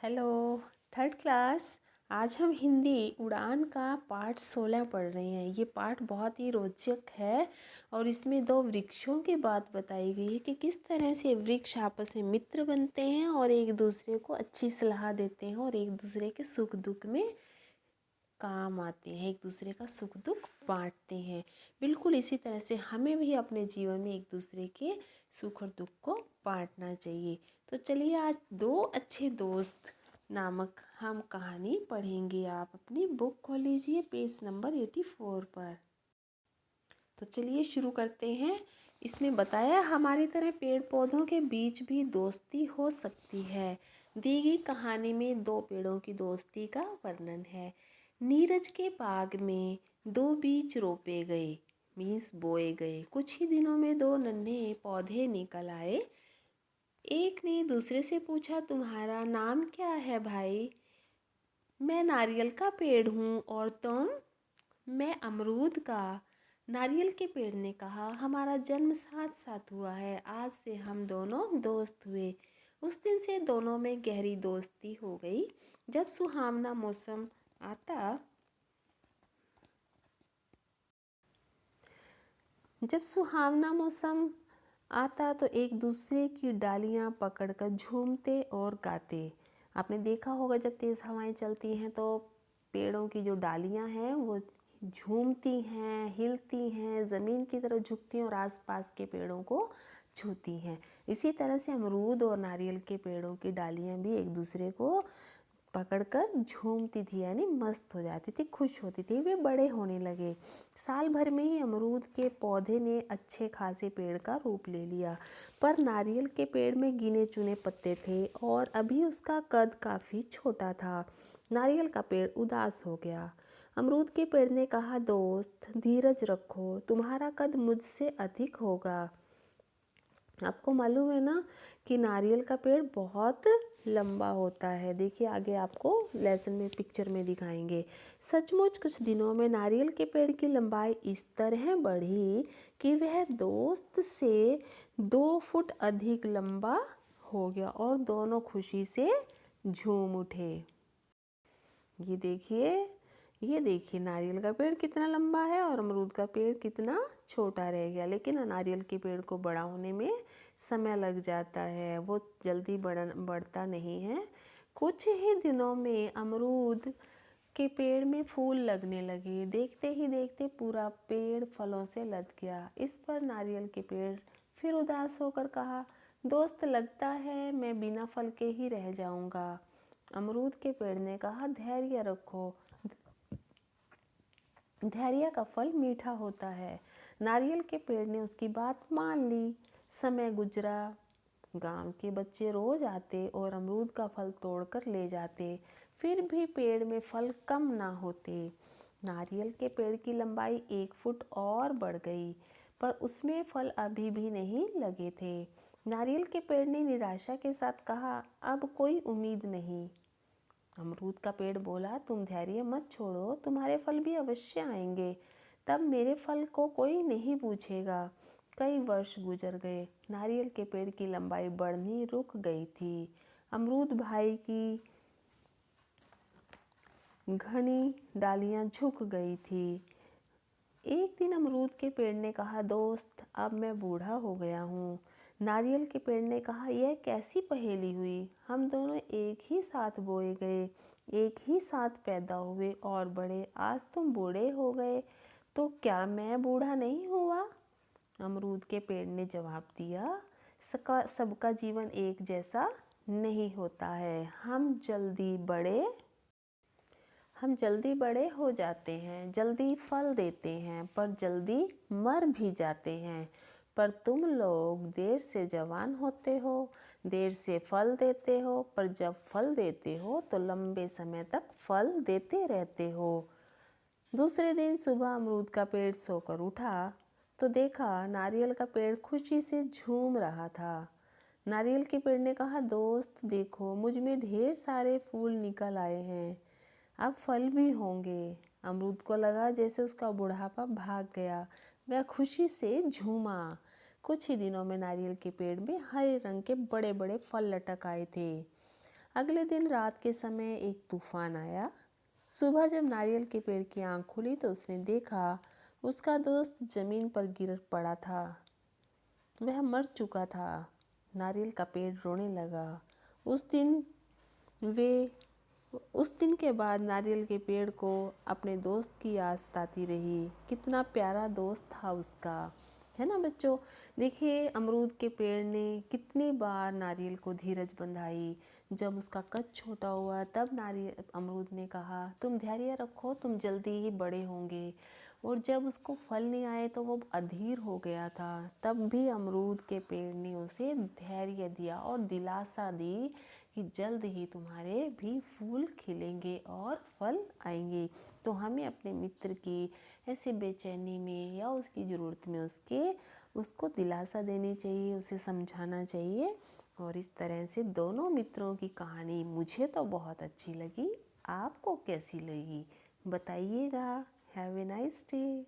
Hello. Third class. आज हम हिंदी उड़ान का पाठ 16 पढ़ रहे हैं। ये पाठ बहुत ही रोचक है और इसमें दो वृक्षों की बात बताई गई है कि किस तरह से वृक्ष आपस में मित्र बनते हैं और एक दूसरे को अच्छी सलाह देते हैं और एक दूसरे के सुख दुख में काम आते हैं, एक दूसरे का सुख दुख बांटते हैं। बिल्कुल इसी तरह से हमें भी अपने जीवन में एक दूसरे के सुख और दुख को बांटना चाहिए। तो चलिए आज दो अच्छे दोस्त नामक हम कहानी पढ़ेंगे। आप अपनी बुक खोल लीजिए पेज नंबर 84 पर। तो चलिए शुरू करते हैं। इसमें बताया हमारी तरह पेड़ पौधों के बीच भी दोस्ती हो सकती है। दी गई कहानी में दो पेड़ों की दोस्ती का वर्णन है। नीरज के बाग में दो बीज रोपे गए, मीन्स बोए गए। कुछ ही दिनों में दो नन्हे पौधे निकल आए। एक ने दूसरे से पूछा, तुम्हारा नाम क्या है भाई? मैं नारियल का पेड़ हूँ। और तुम? मैं अमरूद का। नारियल के पेड़ ने कहा, हमारा जन्म साथ साथ हुआ है, आज से हम दोनों दोस्त हुए। उस दिन से दोनों में गहरी दोस्ती हो गई। जब सुहावना मौसम आता जब सुहावना मौसम आता तो एक दूसरे की डालियां पकड़कर झूमते और गाते। आपने देखा होगा जब तेज़ हवाएं चलती हैं तो पेड़ों की जो डालियां हैं वो झूमती हैं, हिलती हैं, ज़मीन की तरफ झुकती हैं और आसपास के पेड़ों को छूती हैं। इसी तरह से अमरूद और नारियल के पेड़ों की डालियां भी एक दूसरे को पकड़कर झूमती थी, यानी मस्त हो जाती थी, खुश होती थी। वे बड़े होने लगे। साल भर में ही अमरूद के पौधे ने अच्छे खासे पेड़ का रूप ले लिया, पर नारियल के पेड़ में गिने चुने पत्ते थे और अभी उसका कद काफ़ी छोटा था। नारियल का पेड़ उदास हो गया। अमरूद के पेड़ ने कहा, दोस्त धीरज रखो, तुम्हारा कद मुझसे अधिक होगा। आपको मालूम है ना कि नारियल का पेड़ बहुत लंबा होता है। देखिए आगे आपको लेसन में पिक्चर में दिखाएंगे। सचमुच कुछ दिनों में नारियल के पेड़ की लंबाई इस तरह बढ़ी कि वह दोस्त से 2 फुट अधिक लंबा हो गया और दोनों खुशी से झूम उठे। ये देखिए नारियल का पेड़ कितना लंबा है और अमरूद का पेड़ कितना छोटा रह गया। लेकिन नारियल के पेड़ को बड़ा होने में समय लग जाता है, वो जल्दी बढ़ता नहीं है। कुछ ही दिनों में अमरूद के पेड़ में फूल लगने लगे। देखते ही देखते पूरा पेड़ फलों से लद गया। इस पर नारियल के पेड़ फिर उदास होकर कहा, दोस्त लगता है मैं बिना फल के ही रह जाऊंगा। अमरूद के पेड़ ने कहा, धैर्य रखो, धैर्य का फल मीठा होता है। नारियल के पेड़ ने उसकी बात मान ली। समय गुजरा। गांव के बच्चे रोज आते और अमरूद का फल तोड़कर ले जाते, फिर भी पेड़ में फल कम ना होते। नारियल के पेड़ की लंबाई 1 फुट और बढ़ गई, पर उसमें फल अभी भी नहीं लगे थे। नारियल के पेड़ ने निराशा के साथ कहा, अब कोई उम्मीद नहीं। अमरूद का पेड़ बोला, तुम धैर्य मत छोड़ो, तुम्हारे फल भी अवश्य आएंगे। तब मेरे फल को कोई नहीं पूछेगा। कई वर्ष गुजर गए। नारियल के पेड़ की लंबाई बढ़नी रुक गई थी। अमरूद भाई की घनी डालियां झुक गई थी। एक दिन अमरूद के पेड़ ने कहा, दोस्त अब मैं बूढ़ा हो गया हूँ। नारियल के पेड़ ने कहा, यह कैसी पहेली हुई? हम दोनों एक ही साथ बोए गए, एक ही साथ पैदा हुए और बड़े। आज तुम बूढ़े हो गए तो क्या मैं बूढ़ा नहीं हुआ? अमरूद के पेड़ ने जवाब दिया, सबका जीवन एक जैसा नहीं होता है। हम जल्दी बड़े हो जाते हैं, जल्दी फल देते हैं, पर जल्दी मर भी जाते हैं। पर तुम लोग देर से जवान होते हो, देर से फल देते हो, पर जब फल देते हो तो लंबे समय तक फल देते रहते हो। दूसरे दिन सुबह अमरूद का पेड़ सोकर उठा तो देखा नारियल का पेड़ खुशी से झूम रहा था। नारियल के पेड़ ने कहा, दोस्त देखो, मुझ में ढेर सारे फूल निकल आए हैं, अब फल भी होंगे। अमरूद को लगा जैसे उसका बुढ़ापा भाग गया। वह खुशी से झूमा। कुछ ही दिनों में नारियल के पेड़ में हरे रंग के बड़े बड़े फल लटक आए थे। अगले दिन रात के समय एक तूफान आया। सुबह जब नारियल के पेड़ की आँख खुली तो उसने देखा उसका दोस्त जमीन पर गिर पड़ा था। वह मर चुका था। नारियल का पेड़ रोने लगा। उस दिन वे उस दिन के बाद नारियल के पेड़ को अपने दोस्त की याद आती रही। कितना प्यारा दोस्त था उसका, है ना बच्चों। देखिए अमरूद के पेड़ ने कितनी बार नारियल को धीरज बंधाई। जब उसका कद छोटा हुआ तब नारियल अमरूद ने कहा तुम धैर्य रखो, तुम जल्दी ही बड़े होंगे। और जब उसको फल नहीं आए तो वो अधीर हो गया था, तब भी अमरूद के पेड़ ने उसे धैर्य दिया और दिलासा दी कि जल्द ही तुम्हारे भी फूल खिलेंगे और फल आएंगे। तो हमें अपने मित्र की ऐसे बेचैनी में या उसकी ज़रूरत में उसको दिलासा देनी चाहिए, उसे समझाना चाहिए। और इस तरह से दोनों मित्रों की कहानी मुझे तो बहुत अच्छी लगी। आपको कैसी लगी बताइएगा। Have a nice day.